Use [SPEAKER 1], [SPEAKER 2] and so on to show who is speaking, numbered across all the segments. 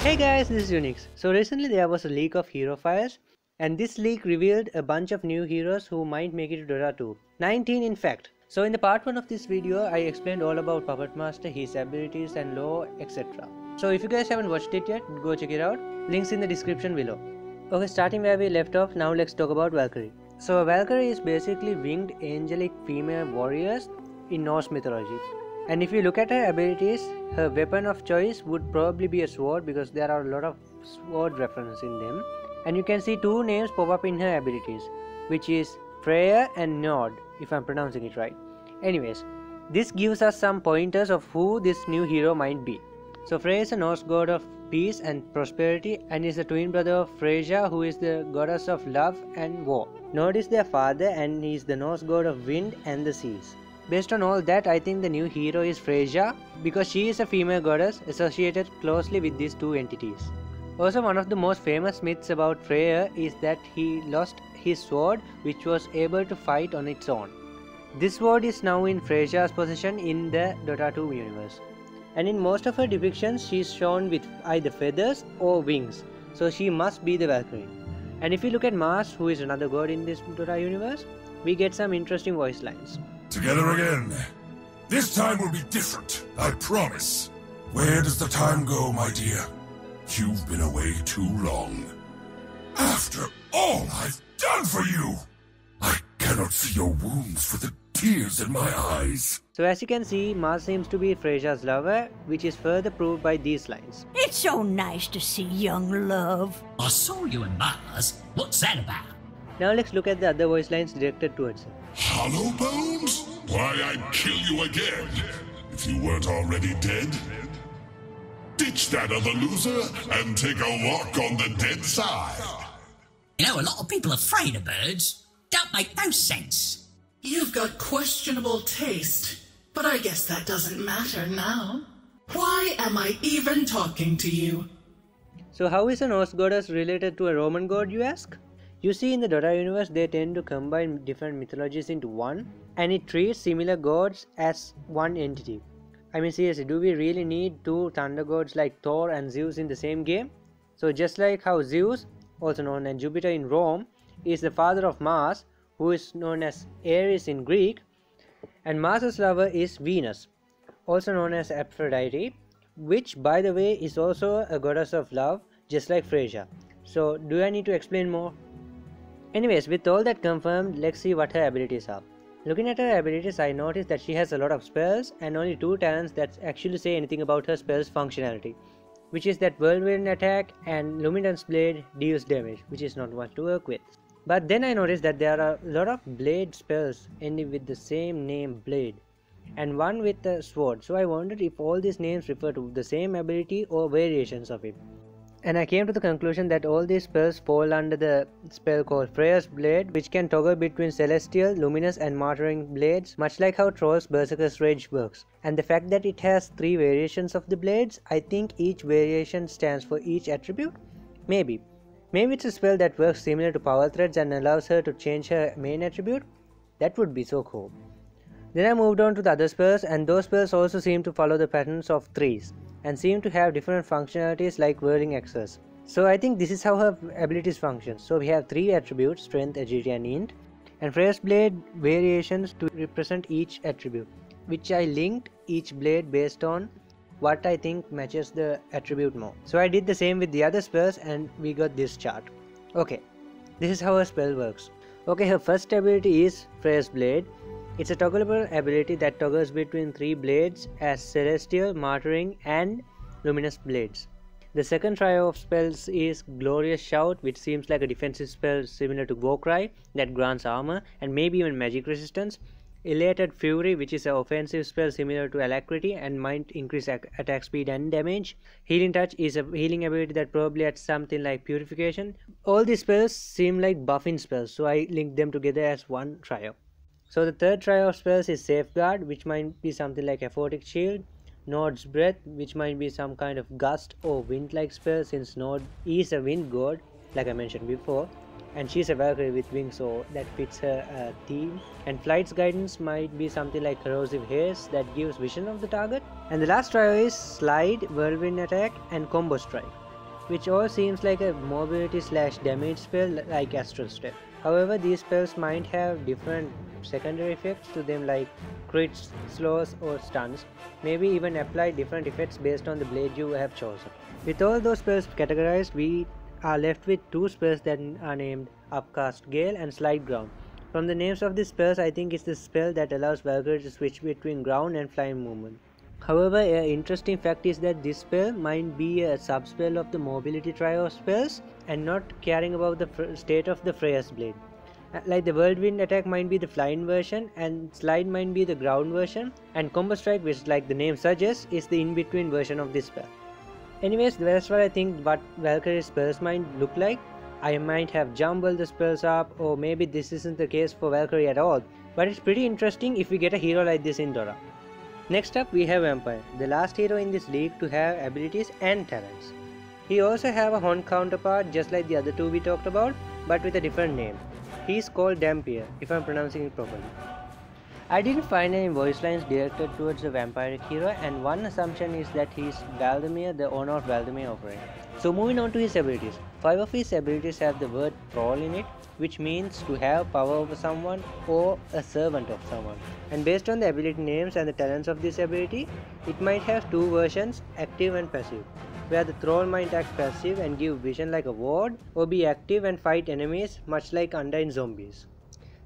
[SPEAKER 1] Hey guys, this is Unix. So recently there was a leak of hero files, and this leak revealed a bunch of new heroes who might make it to Dota 2. 19 in fact. So in the part 1 of this video, I explained all about Puppet Master, his abilities and lore, etc. So if you guys haven't watched it yet, go check it out. Links in the description below. Okay, starting where we left off, now let's talk about Valkyrie. So Valkyrie is basically winged angelic female warriors in Norse mythology. And if you look at her abilities, her weapon of choice would probably be a sword because there are a lot of sword references in them. And you can see two names pop up in her abilities, which is Freya and Nord, if I'm pronouncing it right. Anyways, this gives us some pointers of who this new hero might be. So Freya is a Norse god of peace and prosperity and is the twin brother of Freyja, who is the goddess of love and war. Nord is their father and he is the Norse god of wind and the seas. Based on all that, I think the new hero is Freyja because she is a female goddess associated closely with these two entities. Also, one of the most famous myths about Freya is that he lost his sword, which was able to fight on its own. This sword is now in Freyja's possession in the Dota 2 universe. And in most of her depictions, she is shown with either feathers or wings, so she must be the Valkyrie. And if you look at Mars, who is another god in this Dota universe, we get some interesting voice lines.
[SPEAKER 2] Together again. This time will be different, I promise. Where does the time go, my dear? You've been away too long. After all I've done for you, I cannot see your wounds for the tears in my eyes.
[SPEAKER 1] So as you can see, Mars seems to be Freyja's lover, which is further proved by these lines.
[SPEAKER 3] It's so nice to see young love.
[SPEAKER 4] I saw you in Mars. What's that about?
[SPEAKER 1] Now let's look at the other voice lines directed towards her.
[SPEAKER 2] Hollow bones? Why, I'd kill you again, if you weren't already dead. Ditch that other loser and take a walk on the dead side.
[SPEAKER 4] You know, a lot of people are afraid of birds. Don't make no sense.
[SPEAKER 5] You've got questionable taste, but I guess that doesn't matter now. Why am I even talking to you?
[SPEAKER 1] So how is a Norse goddess related to a Roman god, you ask? You see, in the Dota universe, they tend to combine different mythologies into one, and it treats similar gods as one entity. I mean, seriously, do we really need two thunder gods like Thor and Zeus in the same game? So just like how Zeus, also known as Jupiter in Rome, is the father of Mars, who is known as Ares in Greek, and Mars's lover is Venus, also known as Aphrodite, which by the way is also a goddess of love, just like Freyja. So do I need to explain more? Anyways, with all that confirmed, let's see what her abilities are. Looking at her abilities, I noticed that she has a lot of spells and only two talents that actually say anything about her spell's functionality, which is that Whirlwind Attack and Luminance Blade deals damage, which is not much to work with. But then I noticed that there are a lot of blade spells ending with the same name Blade, and one with a sword, so I wondered if all these names refer to the same ability or variations of it. And I came to the conclusion that all these spells fall under the spell called Freya's Blade, which can toggle between celestial, luminous and martyring blades, much like how Troll's Berserker's Rage works. And the fact that it has 3 variations of the blades, I think each variation stands for each attribute? Maybe. Maybe it's a spell that works similar to Power Threads and allows her to change her main attribute? That would be so cool. Then I moved on to the other spells, and those spells also seem to follow the patterns of 3s. And seem to have different functionalities like whirling axes. So I think this is how her abilities function. So we have 3 attributes, strength, agility and int, and Freya's blade variations to represent each attribute, which I linked each blade based on what I think matches the attribute more. So I did the same with the other spells and we got this chart. Okay, this is how her spell works. Okay, her first ability is Freya's Blade. It's a toggleable ability that toggles between 3 blades as Celestial, Martyring and Luminous blades. The second trio of spells is Glorious Shout, which seems like a defensive spell similar to Warcry that grants armor and maybe even magic resistance. Elated Fury, which is an offensive spell similar to Alacrity and might increase attack speed and damage. Healing Touch is a healing ability that probably adds something like Purification. All these spells seem like buffing spells, so I linked them together as one trio. So the third trio of spells is Safeguard, which might be something like Aphotic Shield, Nord's Breath, which might be some kind of gust or wind-like spell since Nord is a wind god, like I mentioned before, and she's a Valkyrie with wings, so that fits her theme. And Flight's Guidance might be something like Corrosive Haze that gives vision of the target. And the last trio is Slide, Whirlwind Attack and Combo Strike. which all seems like a mobility slash damage spell like Astral Step. However, these spells might have different secondary effects to them like crits, slows or stuns, maybe even apply different effects based on the blade you have chosen. With all those spells categorized, we are left with two spells that are named Upcast Gale and Slide Ground. From the names of these spells, I think it's the spell that allows Valkyrie to switch between ground and flying movement. However, an interesting fact is that this spell might be a sub-spell of the mobility trio of spells and not caring about the state of the Freya's blade. Like the Whirlwind attack might be the flying version and Slide might be the ground version, and Combo Strike, which like the name suggests, is the in-between version of this spell. Anyways, that's what I think what Valkyrie's spells might look like. I might have jumbled the spells up, or maybe this isn't the case for Valkyrie at all, but it's pretty interesting if we get a hero like this in Dota. Next up we have Vampire, the last hero in this league to have abilities and talents. He also have a Horn counterpart just like the other two we talked about, but with a different name. He is called Dampier, if I'm pronouncing it properly. I didn't find any voice lines directed towards the vampiric hero, and one assumption is that he is Valdemir, the owner of Valdemir Offering. So moving on to his abilities. 5 of his abilities have the word thrall in it, which means to have power over someone or a servant of someone. And based on the ability names and the talents of this ability, it might have two versions, active and passive, where the thrall might act passive and give vision like a ward, or be active and fight enemies much like Undying Zombies.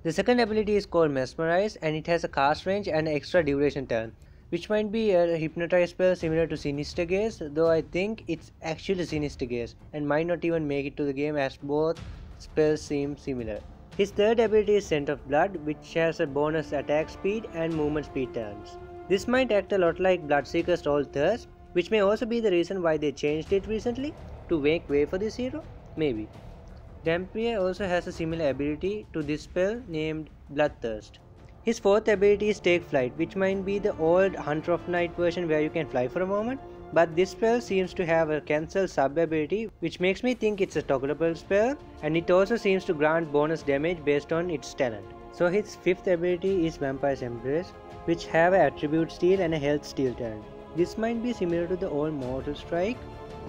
[SPEAKER 1] The second ability is called Mesmerize, and it has a cast range and an extra duration turn, which might be a hypnotize spell similar to Sinister Gaze, though I think it's actually Sinister Gaze and might not even make it to the game as both spells seem similar. His third ability is Scent of Blood, which has a bonus attack speed and movement speed turns. This might act a lot like Bloodseeker's Troll Thirst, which may also be the reason why they changed it recently, to make way for this hero, maybe. Dampier also has a similar ability to this spell named Bloodthirst. His fourth ability is Take Flight, which might be the old Hunter of Night version where you can fly for a moment, but this spell seems to have a cancel sub ability, which makes me think it's a toggleable spell, and it also seems to grant bonus damage based on its talent. So his fifth ability is Vampire's Embrace, which have an attribute steal and a health steal turn. This might be similar to the old Mortal Strike,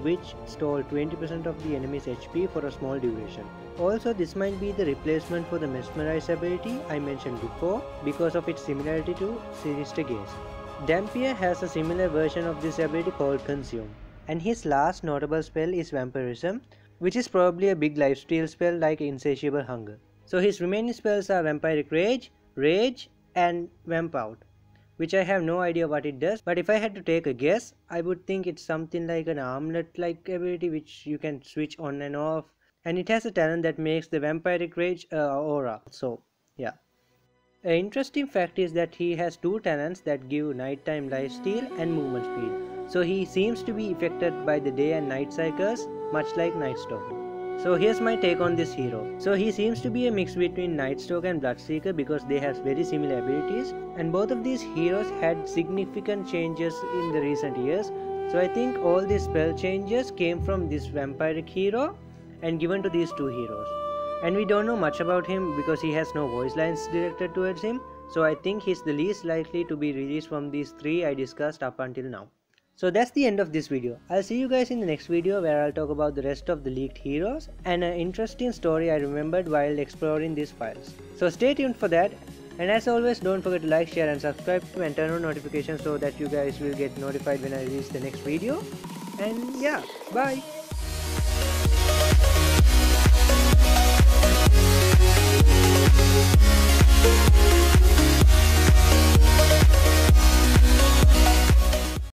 [SPEAKER 1] which stole 20% of the enemy's HP for a small duration. Also, this might be the replacement for the Mesmerize ability I mentioned before because of its similarity to Sinister Gaze. Dampier has a similar version of this ability called Consume. And his last notable spell is Vampirism, which is probably a big lifesteal spell like Insatiable Hunger. So his remaining spells are Vampiric Rage, Rage and Vamp Out, which I have no idea what it does, but if I had to take a guess, I would think it's something like an armlet-like ability which you can switch on and off, and it has a talent that makes the Vampiric Rage aura, so yeah. An interesting fact is that he has two talents that give nighttime lifesteal and movement speed, so he seems to be affected by the day and night cycles, much like Nightstalker. So here's my take on this hero. So he seems to be a mix between Nightstalker and Bloodseeker because they have very similar abilities, and both of these heroes had significant changes in the recent years. So I think all these spell changes came from this vampiric hero and given to these two heroes. And we don't know much about him because he has no voice lines directed towards him, so I think he's the least likely to be released from these three I discussed up until now. So that's the end of this video. I'll see you guys in the next video where I'll talk about the rest of the leaked heroes and an interesting story I remembered while exploring these files. So stay tuned for that, and as always, don't forget to like, share and subscribe and turn on notifications so that you guys will get notified when I release the next video. And yeah, bye!